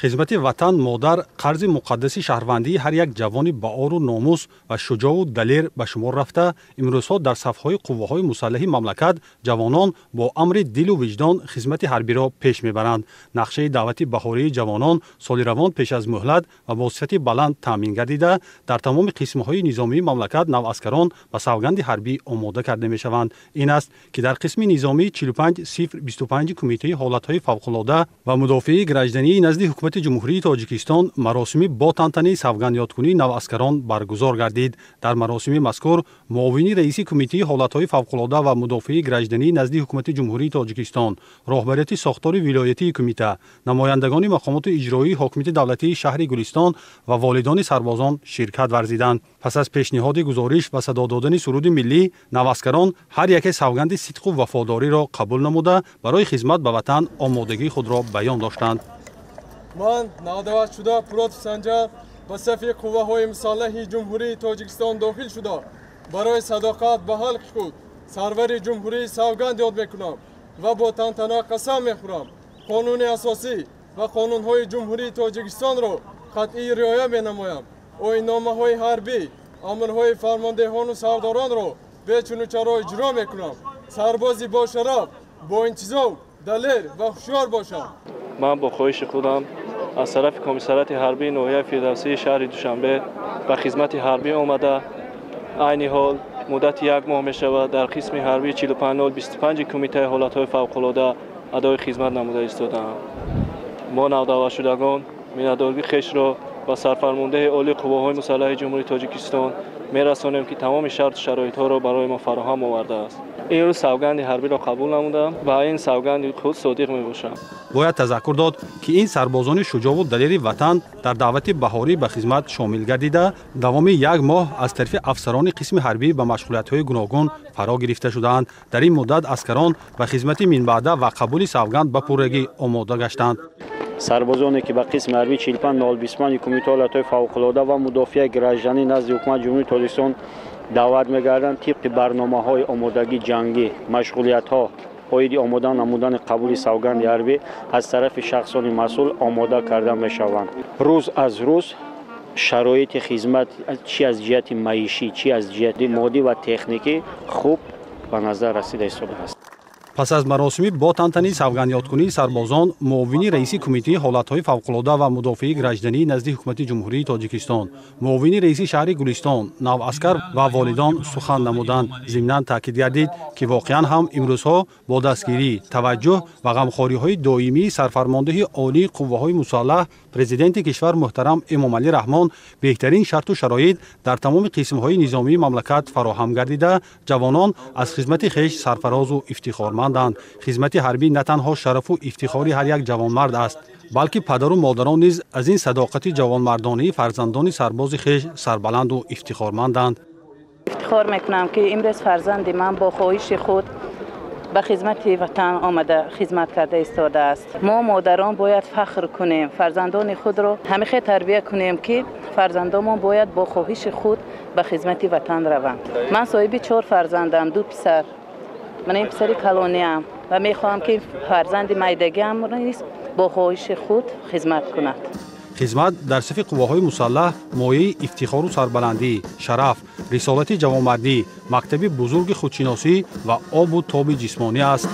خدمت وطن مادر قرض مقدس شهروندی هر یک جوان با آر و ناموس و شجاع و دلیر به شمار رفته امروزها در صفهای قوه‌های مسلح مملکت جوانان با امر دل و وجدان خدمت حربی را پیش میبرند. نقشه دعوت بهاری جوانان سال روان پیش از مهلت و با صفت بلند تامین گردیده در تمام قسم‌های نظامی مملکت نواسکران به سوگند حربی آماده کرده میشوند. این است که در قسم نظامی 45025 کمیته حالت‌های فوق‌العاده و مدافع گراجدنی نزد حکومت جمهوری تاجیکستان مراسمی با تانتنه سوگند یادکنی نواسکران برگزار گردید. در مراسم مذکور معاون رئیس کمیته حالت‌های فوق‌العاده و مدافع گراجدنی نزد حکومت جمهوری تاجیکستان، راهبریت ساختار ولایتی کمیته، نمایندگان مقامات اجرایی حاکمیت دولتی شهر گلستان و والدان سربازان شرکت ورزیدند. پس از پیشنهاد گزارش و صدا دادن سرود ملی، نواسکران هر یک سوگند صدق و وفاداری را قبول نموده برای خدمت به وطن آمادگی خود را بیان داشتند. من نودوت شده پولاد سنجر به صف قوه‌های مسلح جمهوری تاجیکستان داخل شده برای صداقت به خلق خود سرور جمهوری سوگند یاد میکنم و با تنتنه قسم میخورم قانون اساسی و قانون‌های جمهوری تاجیکستان را قطعی رعایت مینمایم. آیین‌نامه‌های حربی، امرهای فرماندهان و سرداران را به چون و چرا اجرا میکنم. سربازی با شرف، با انتظام، دلیر و هوشیار باشم. من با خواهش خودم از طرف کمیسریات حربی ناحیه فردوسی شهر دوشنبه به خدمت حربی آمده. عین حال مدت یک ماه می شود در قسم حربی 45025 کمیته حالت‌های فوق‌العاده ادای خدمت نموده ایستاده‌ام. ما نودوت شدگان میان‌دارگی خویش را با سرفرمانده عالی قوه‌های مسلح جمهوری تاجیکستان می‌رسانیم که تمام شرط و شرایط‌ها را برای ما فراهم آورده است. این روز سوگند حربی را قبول نمودم و این سوگند خود صادق میباشم. باید تذکر داد که این سربازان شجاع و دلیر وطن در دعوت بهاری به خدمت شامل گردیده دوام یک ماه از طرف افسران قسم حربی به مشغولیت‌های گوناگون فرا گرفته شدند. در این مدت اسکران به خدمت منبعده و قبول سوگند به پورگی آماده گشتند. سربازانی که به قسم حربی 45025 کمیته حالت‌های فوق‌العاده و مدافع گراجدنی نزد حکومت جمهوری تاجیکستان دعوت می‌گردند طبق برنامه‌های آمادگی جنگی، مشغولیت‌ها باید آماده نمودن قبول سوگند حربی از طرف شخصان مسئول آماده کرده می‌شوند. روز از روز شرایط خدمت چی از جهت معیشی چی از جهت مادی و تکنیکی خوب به نظر رسیده است. پس از مراسم با تانتنه سوگند یادکنی سربازان، معاون رئیس کمیته حالت‌های فوق‌العاده و مدافع گراجدنی نزد حکومت جمهوری تاجیکستان، معاون رئیس شهر گلستان، نواسکر و والدان سخن نمودند. ضمناً تاکید گردید که واقعاً هم امروزها با دستگیری، توجه و غمخواری‌های دائمی سرفرمانده عالی قوه‌های مسلح پرزیدنت کشور محترم امامعلی رحمان بهترین شرط و شرایط در تمام قسم‌های نظامی مملکت فراهم گردیده جوانان از خدمت خویش سرفراز و افتخارمندند. خدمت حربی نه تنها شرف و افتخار هر یک جوانمرد است، بلکه پدر و مادران نیز از این صداقت جوانمردانه فرزندان سرباز خویش سربلند و افتخارمندند. افتخار میکنم که امروز فرزند من با خواهش خود به خدمت وطن آمده خدمت کرده ایستاده است. ما مادران باید فخر کنیم، فرزندان خود را همیشه تربیت کنیم که فرزندان باید با خواهش خود به خدمت وطن روند. من صاحب 4 فرزندم، 2 پسر. من این پسری کلانی ام و میخواهم که فرزند میدگی هم نیست با خواهش خود خدمت کند. خدمت در صف قوه‌های مسلح مایه افتخار و سربلندی، شرف، رسالت جوانمردی، مکتب بزرگ خودشناسی و آب و تاب جسمانی است.